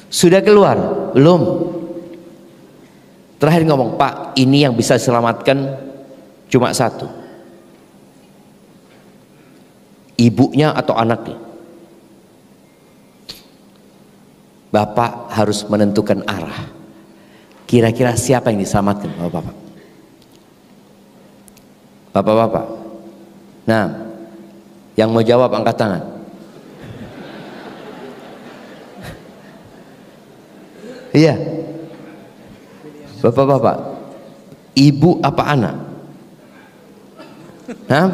Sudah keluar? Belum. Terakhir ngomong, Pak, ini yang bisa selamatkan cuma satu, ibunya atau anaknya. Bapak harus menentukan arah. Kira-kira siapa yang diselamatkan, bapak-bapak? Bapak-bapak. Nah, yang mau jawab angkat tangan. Iya. Bapak-bapak, ibu apa anak? Hah?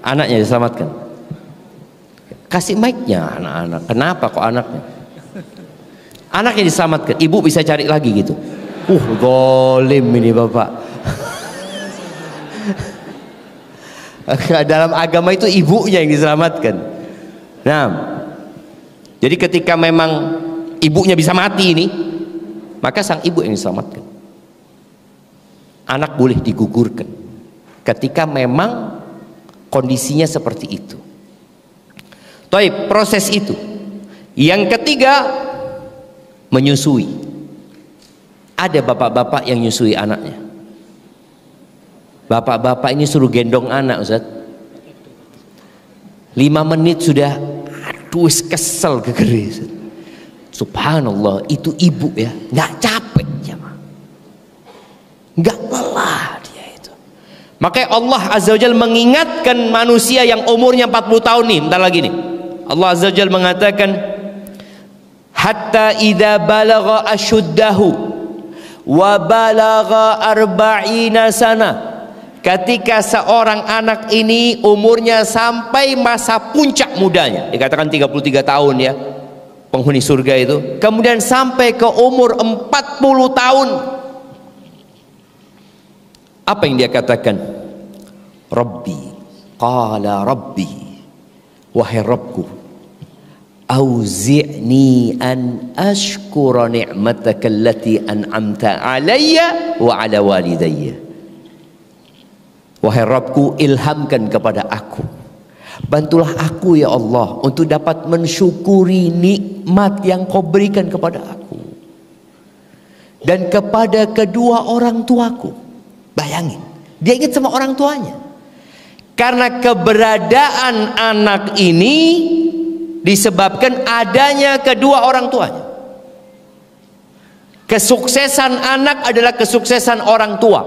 Anaknya diselamatkan. Kasih mic-nya anak-anak. Kenapa kok anaknya? Anaknya diselamatkan, ibu bisa cari lagi gitu. Golim ini bapak. Dalam agama itu ibunya yang diselamatkan. Nah, jadi ketika memang ibunya bisa mati ini, maka sang ibu yang diselamatkan. Anak boleh digugurkan ketika memang kondisinya seperti itu. Taib, proses itu. Yang ketiga, menyusui. Ada bapak-bapak yang nyusui anaknya. Bapak-bapak ini suruh gendong anak, Ustaz. 5 menit sudah, aduh kesel gegeri. Subhanallah, itu ibu ya, nggak capek jemaah, nggak lelah dia itu. Makanya Allah Azza wa Jalla mengingatkan manusia yang umurnya 40 tahun nih, bentar lagi nih. Allah Azza wa Jalla mengatakan, hatta idza balagha ashuddahu wa balagha 40 sana. Ketika seorang anak ini umurnya sampai masa puncak mudanya, dikatakan 33 tahun ya, penghuni surga itu, kemudian sampai ke umur 40 tahun, apa yang dia katakan? Rabbi, qala Rabbi, wahai Rabbku, auzi'ni an ashkura ni'mataka allati an'amta alayya wa ala walidayya. Wahai Rabbku, ilhamkan kepada aku Bantulah aku ya Allah untuk dapat mensyukuri nikmat yang kau berikan kepada aku dan kepada kedua orang tuaku. Bayangin, dia ingat sama orang tuanya. Karena keberadaan anak ini disebabkan adanya kedua orang tuanya. Kesuksesan anak adalah kesuksesan orang tua.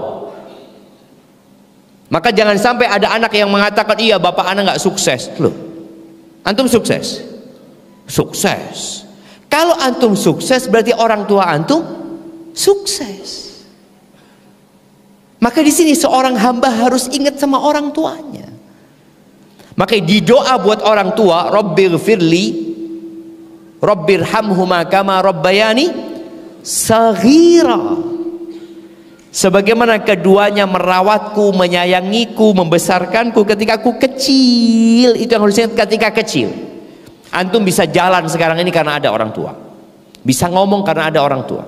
Maka jangan sampai ada anak yang mengatakan, iya bapak anak nggak sukses. Loh, antum sukses? Sukses. Kalau antum sukses berarti orang tua antum sukses. Maka di sini seorang hamba harus ingat sama orang tuanya. Maka di doa buat orang tua, Rabbighfirli, Rabbirhamhuma kama rabbayani saghira. Sebagaimana keduanya merawatku, menyayangiku, membesarkanku ketika aku kecil. Itu yang harus ingat, ketika kecil. Antum bisa jalan sekarang ini karena ada orang tua. Bisa ngomong karena ada orang tua.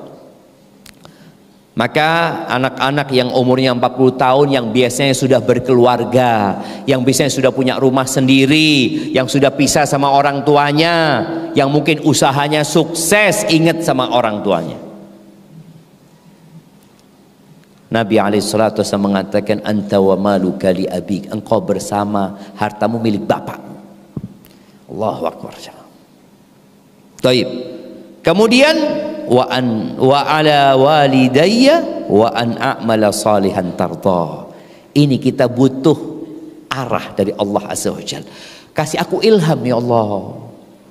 Maka anak-anak yang umurnya 40 tahun, yang biasanya sudah berkeluarga, yang biasanya sudah punya rumah sendiri, yang sudah pisah sama orang tuanya, yang mungkin usahanya sukses, ingat sama orang tuanya. Nabi alaihissalatu wasallam mengatakan, anta wa maluka li abik, engkau bersama hartamu milik bapak. Allahu akbar. Taib. Kemudian wa ala walidayya wa an a'mala salihan tarda. Ini kita butuh arah dari Allah azza wajalla. Kasih aku ilham ya Allah,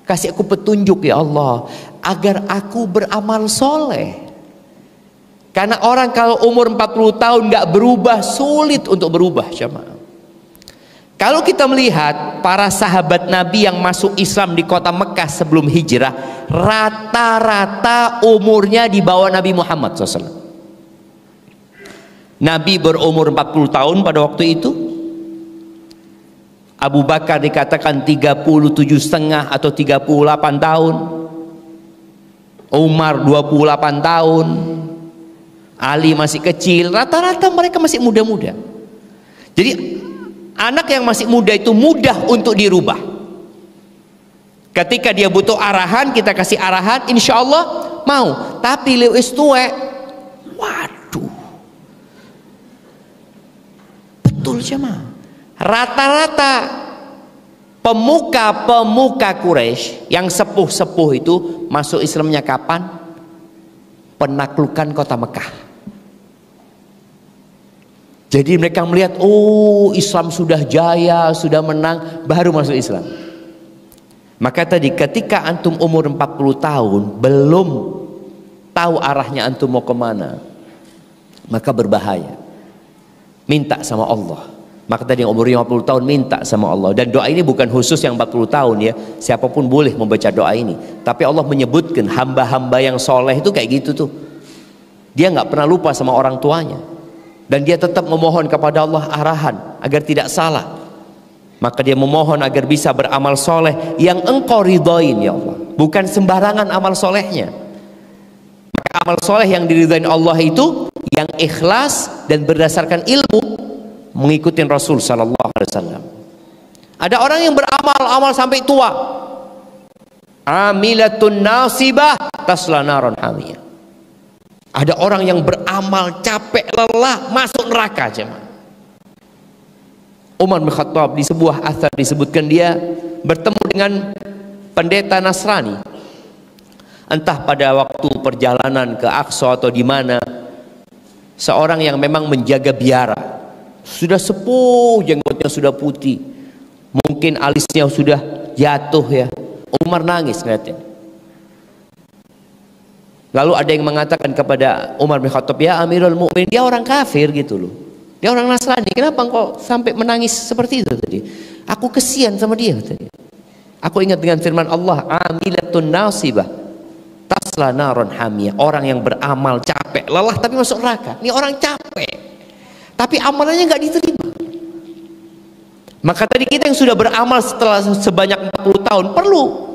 kasih aku petunjuk ya Allah, agar aku beramal soleh. Karena orang kalau umur 40 tahun nggak berubah, sulit untuk berubah, jemaah. Kalau kita melihat para sahabat Nabi yang masuk Islam di kota Mekah sebelum hijrah, rata-rata umurnya di bawah Nabi Muhammad SAW. Nabi berumur 40 tahun pada waktu itu. Abu Bakar dikatakan 37,5 atau 38 tahun. Umar 28 tahun. Ali masih kecil, rata-rata mereka masih muda-muda. Jadi anak yang masih muda itu mudah untuk dirubah. Ketika dia butuh arahan, kita kasih arahan, insya Allah mau. Tapi lewis tuwe, waduh, betul jemaah. Rata-rata pemuka-pemuka Quraisy yang sepuh-sepuh itu masuk Islamnya kapan? Penaklukan kota Mekah. Jadi mereka melihat, oh Islam sudah jaya, sudah menang, baru masuk Islam. Maka tadi ketika antum umur 40 tahun belum tahu arahnya antum mau kemana, maka berbahaya. Minta sama Allah. Maka tadi yang umurnya 50 tahun minta sama Allah. Dan doa ini bukan khusus yang 40 tahun ya, siapapun boleh membaca doa ini. Tapi Allah menyebutkan hamba-hamba yang soleh itu kayak gitu tuh. Dia nggak pernah lupa sama orang tuanya. Dan dia tetap memohon kepada Allah arahan agar tidak salah. Maka dia memohon agar bisa beramal soleh yang engkau ridhoin ya Allah, bukan sembarangan amal solehnya. Maka amal soleh yang diridhoin Allah itu yang ikhlas dan berdasarkan ilmu, mengikuti Rasul Sallallahu Alaihi Wasallam. Ada orang yang beramal sampai tua, amilatun nasibah tasla naron hamiyah. Ada orang yang beramal capek lelah masuk neraka jemaah. Umar bin Khattab di sebuah athar disebutkan dia bertemu dengan pendeta Nasrani. Entah pada waktu perjalanan ke Aqsa atau di mana, seorang yang memang menjaga biara. Sudah sepuh, jenggotnya sudah putih, mungkin alisnya sudah jatuh ya. Umar nangis ngeliatnya. Lalu ada yang mengatakan kepada Umar bin Khattab, ya Amirul Mukminin, dia orang kafir gitu loh, dia orang Nasrani, kenapa engkau sampai menangis seperti itu tadi? Aku kesian sama dia tadi. Aku ingat dengan firman Allah, amilatun nasibah tasla naron hamiyah. Orang yang beramal capek, lelah tapi masuk neraka. Ini orang capek tapi amalannya nggak diterima. Maka tadi kita yang sudah beramal setelah sebanyak 40 tahun perlu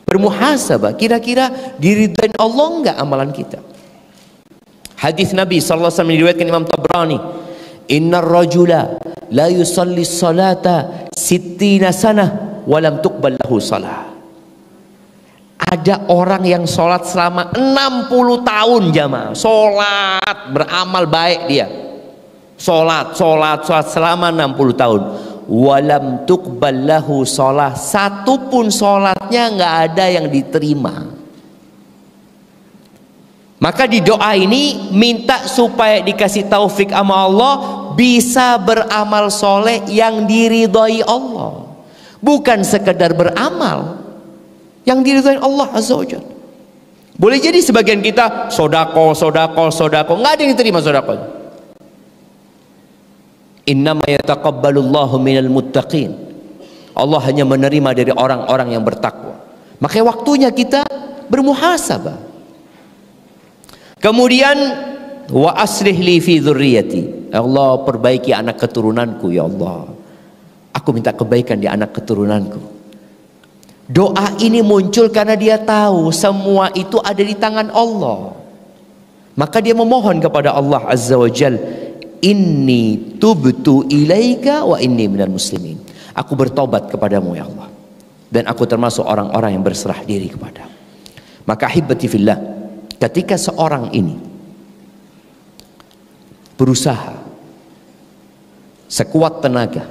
bermuhasabah, kira-kira diridhoin Allah enggak amalan kita. Hadis Nabi sallallahu alaihi wasallam diriwayatkan Imam Tabrani, Innar rajula la yusalli salata sittina sanah walam tuqbal lahu salah. Ada orang yang sholat selama 60 tahun jamaah. Sholat, beramal baik dia. Sholat selama 60 tahun. Walam tuqbal lahu salah. Satu pun sholatnya nggak ada yang diterima. Maka di doa ini minta supaya dikasih taufik sama Allah bisa beramal soleh yang diridhoi Allah. Bukan sekedar beramal yang diridhoi Allah Azza wa Jalla. Boleh jadi sebagian kita sodako, nggak ada yang diterima sodako. Innama yataqabbalullahu minal muttaqin. Allah hanya menerima dari orang-orang yang bertakwa. Makanya waktunya kita bermuhasabah. Kemudian wa aslih li fi dzurriyyati. Allah, perbaiki anak keturunanku ya Allah. Aku minta kebaikan di anak keturunanku. Doa ini muncul karena dia tahu semua itu ada di tangan Allah. Maka dia memohon kepada Allah Azza wa Jal, inni tubtu ilaika wa inni minal muslimin. Aku bertobat kepadamu ya Allah, dan aku termasuk orang-orang yang berserah diri kepadamu. Maka ahibati fillah, ketika seorang ini berusaha sekuat tenaga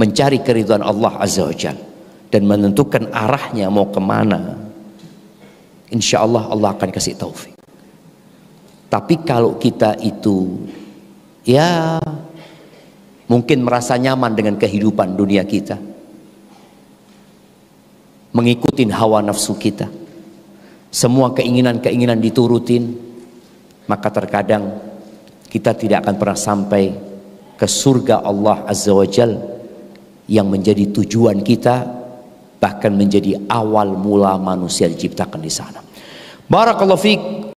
mencari keridhaan Allah Azza wa Jalla dan menentukan arahnya mau kemana, insya Allah Allah akan kasih taufik. Tapi kalau kita itu ya mungkin merasa nyaman dengan kehidupan dunia kita, mengikuti hawa nafsu kita, semua keinginan-keinginan diturutin, maka terkadang kita tidak akan pernah sampai ke surga Allah Azza wa Jal yang menjadi tujuan kita, bahkan menjadi awal mula manusia diciptakan di sana. Barakallahu fiik.